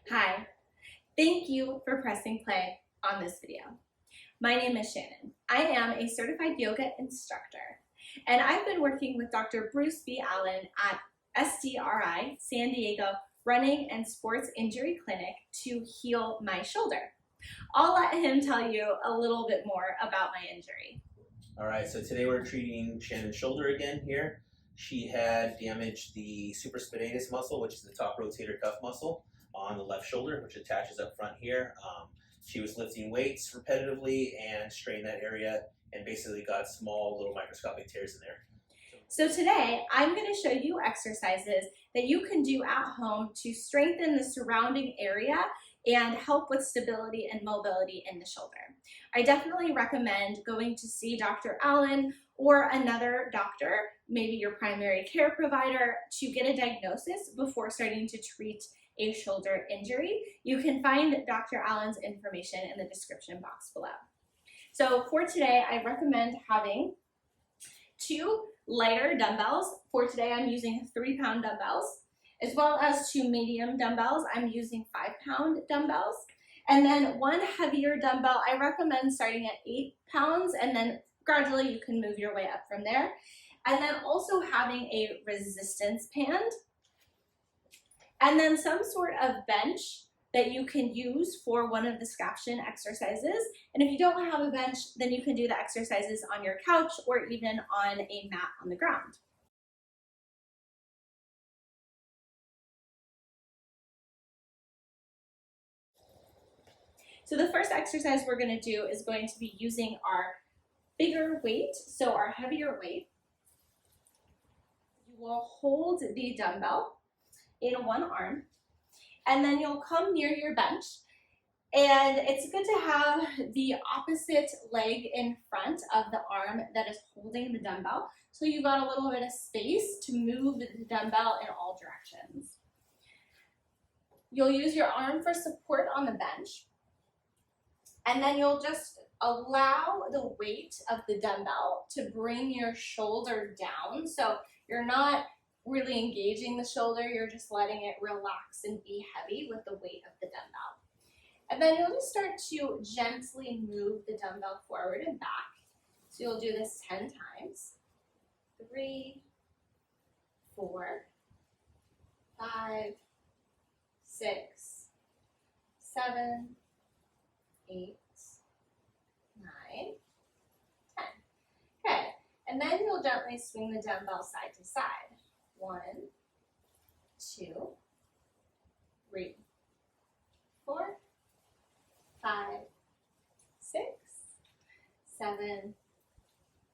Hi, thank you for pressing play on this video. My name is Shannon. I am a certified yoga instructor, and I've been working with Dr. Bruce B. Allen at SDRI, San Diego Running and Sports Injury Clinic to heal my shoulder. I'll let him tell you a little bit more about my injury. All right, so today we're treating Shannon's shoulder again here. She had damaged the supraspinatus muscle, which is the top rotator cuff muscle on the left shoulder, which attaches up front here. She was lifting weights repetitively and strained that area and basically got small little microscopic tears in there. So today I'm going to show you exercises that you can do at home to strengthen the surrounding area and help with stability and mobility in the shoulder. I definitely recommend going to see Dr. Allen or another doctor, maybe your primary care provider, to get a diagnosis before starting to treat a shoulder injury. You can find Dr. Allen's information in the description box below. So for today, I recommend having 2 lighter dumbbells. For today, I'm using 3-pound dumbbells, as well as 2 medium dumbbells. I'm using 5-pound dumbbells. And then 1 heavier dumbbell. I recommend starting at 8 pounds, and then gradually you can move your way up from there. And then also having a resistance band. And then some sort of bench that you can use for one of the scaption exercises. And if you don't have a bench, then you can do the exercises on your couch or even on a mat on the ground. So the first exercise we're going to do is going to be using our bigger weight, so our heavier weight. You will hold the dumbbell in one arm, and then you'll come near your bench. And it's good to have the opposite leg in front of the arm that is holding the dumbbell, so you've got a little bit of space to move the dumbbell in all directions. You'll use your arm for support on the bench, and then you'll just allow the weight of the dumbbell to bring your shoulder down. So you're not really engaging the shoulder, you're just letting it relax and be heavy with the weight of the dumbbell. And then you'll just start to gently move the dumbbell forward and back. So you'll do this 10 times. 3, 4, 5, 6, 7, 8, 9, 10. Okay, and then you'll gently swing the dumbbell side to side. 1, 2, 3, 4, 5, 6, 7,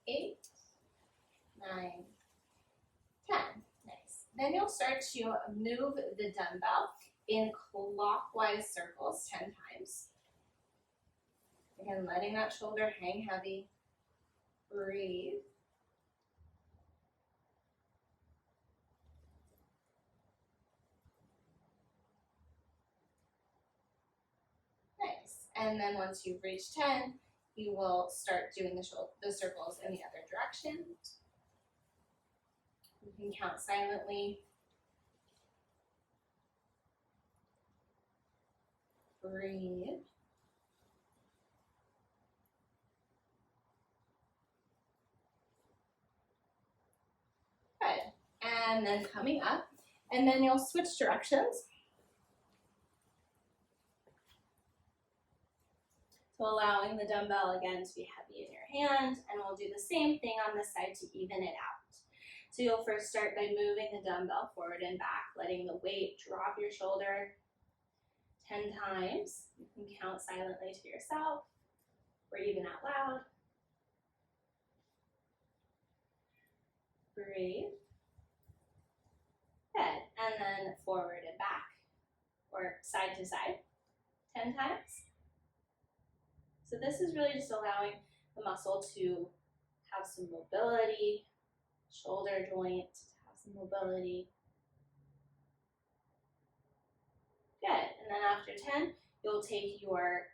8, 9, 10. Nice. Then you'll start to move the dumbbell in clockwise circles 10 times. Again, letting that shoulder hang heavy. Breathe. Nice. And then once you've reached 10, you will start doing the circles in the other direction. You can count silently. Breathe. Good. And then coming up, and then you'll switch directions. So allowing the dumbbell again to be heavy in your hand, and we'll do the same thing on this side to even it out. So you'll first start by moving the dumbbell forward and back, letting the weight drop your shoulder 10 times. You can count silently to yourself or even out loud. Breathe. Good. And then forward and back or side to side 10 times. So this is really just allowing the muscle to have some mobility, shoulder joint to have some mobility. Good. And then after 10, you'll take your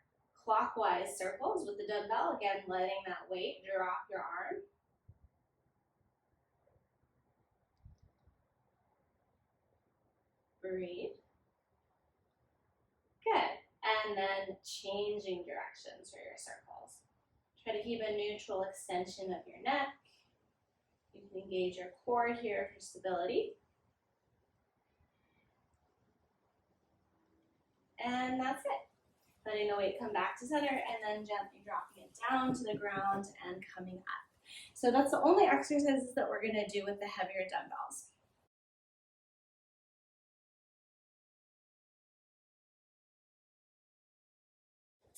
clockwise circles with the dumbbell, again letting that weight drop your arm. Breathe. and then changing directions for your circles. Try to keep a neutral extension of your neck. You can engage your core here for stability. And that's it. Letting the weight come back to center and then gently dropping it down to the ground and coming up. So that's the only exercises that we're gonna do with the heavier dumbbells.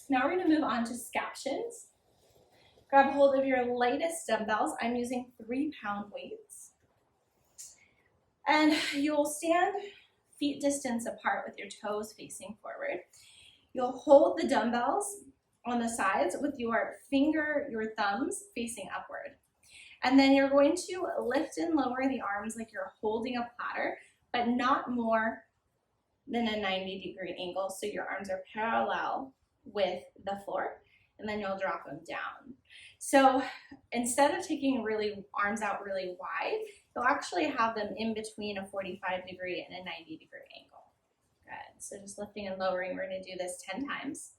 Now we're gonna move on to scaptions. Grab hold of your lightest dumbbells. I'm using 3-pound weights. And you'll stand feet distance apart with your toes facing forward. You'll hold the dumbbells on the sides with your thumbs facing upward. And then you're going to lift and lower the arms like you're holding a platter, but not more than a 90-degree angle, so your arms are parallel with the floor, and then you'll drop them down. So instead of taking arms out really wide, you'll actually have them in between a 45-degree and a 90-degree angle. Good. So just lifting and lowering, we're going to do this 10 times.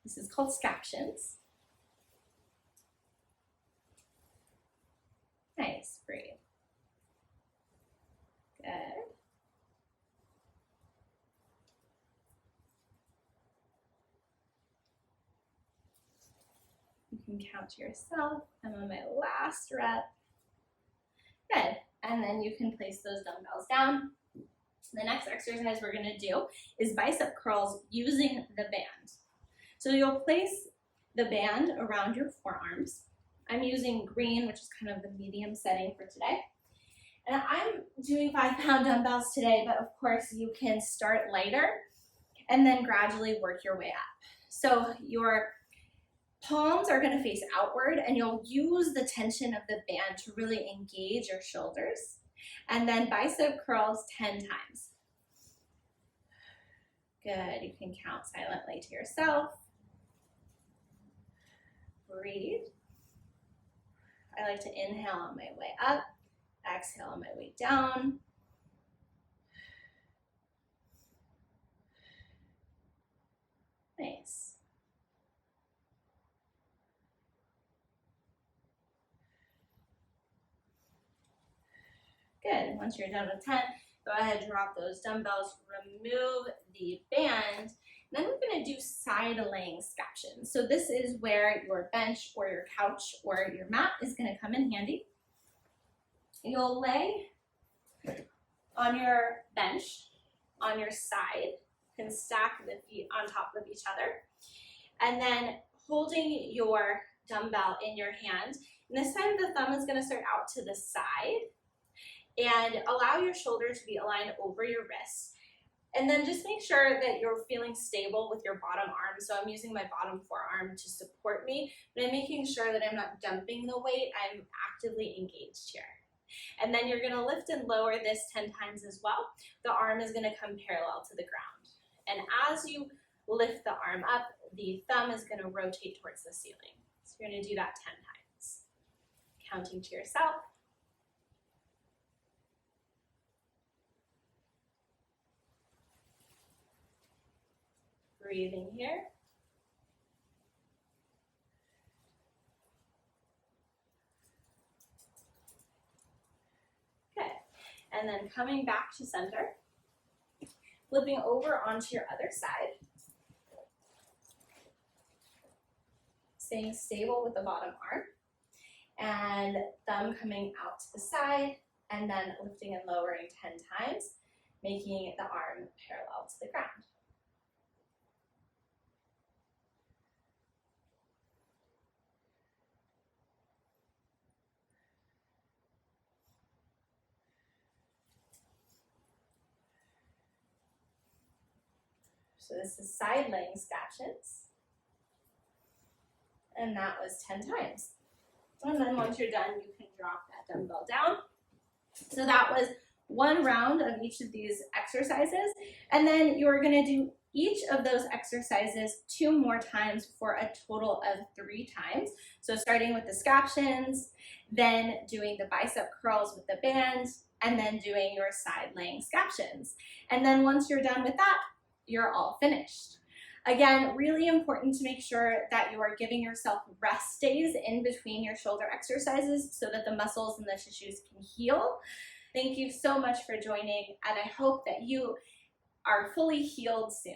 This is called scaptions. Nice, breathe. Good. You can count to yourself. I'm on my last rep. Good. And then you can place those dumbbells down. The next exercise we're going to do is bicep curls using the band. So you'll place the band around your forearms. I'm using green, which is kind of the medium setting for today. And I'm doing 5-pound dumbbells today, but of course you can start lighter and then gradually work your way up. So your palms are going to face outward, and you'll use the tension of the band to really engage your shoulders. And then bicep curls 10 times. Good. You can count silently to yourself. Breathe. I like to inhale on my way up, exhale on my way down. Nice. Good. Once you're done with 10, go ahead and drop those dumbbells, remove the band. Then we're going to do side laying scaptions. So this is where your bench or your couch or your mat is going to come in handy. You'll lay on your bench on your side. You can stack the feet on top of each other. And then holding your dumbbell in your hand. And this time the thumb is going to start out to the side. And allow your shoulder to be aligned over your wrist. And then just make sure that you're feeling stable with your bottom arm. So I'm using my bottom forearm to support me, but I'm making sure that I'm not dumping the weight. I'm actively engaged here. And then you're gonna lift and lower this 10 times as well. The arm is gonna come parallel to the ground. And as you lift the arm up, the thumb is gonna rotate towards the ceiling. So you're gonna do that 10 times. Counting to yourself. Breathing here. Good. And then coming back to center, flipping over onto your other side. Staying stable with the bottom arm. And thumb coming out to the side, and then lifting and lowering 10 times, making the arm parallel to the ground. So this is side laying scaptions. And that was 10 times. And then once you're done, you can drop that dumbbell down. So that was one round of each of these exercises. And then you're gonna do each of those exercises 2 more times for a total of 3 times. So starting with the scaptions, then doing the bicep curls with the band, and then doing your side laying scaptions. And then once you're done with that, you're all finished. Again, really important to make sure that you are giving yourself rest days in between your shoulder exercises so that the muscles and the tissues can heal. Thank you so much for joining, and I hope that you are fully healed soon.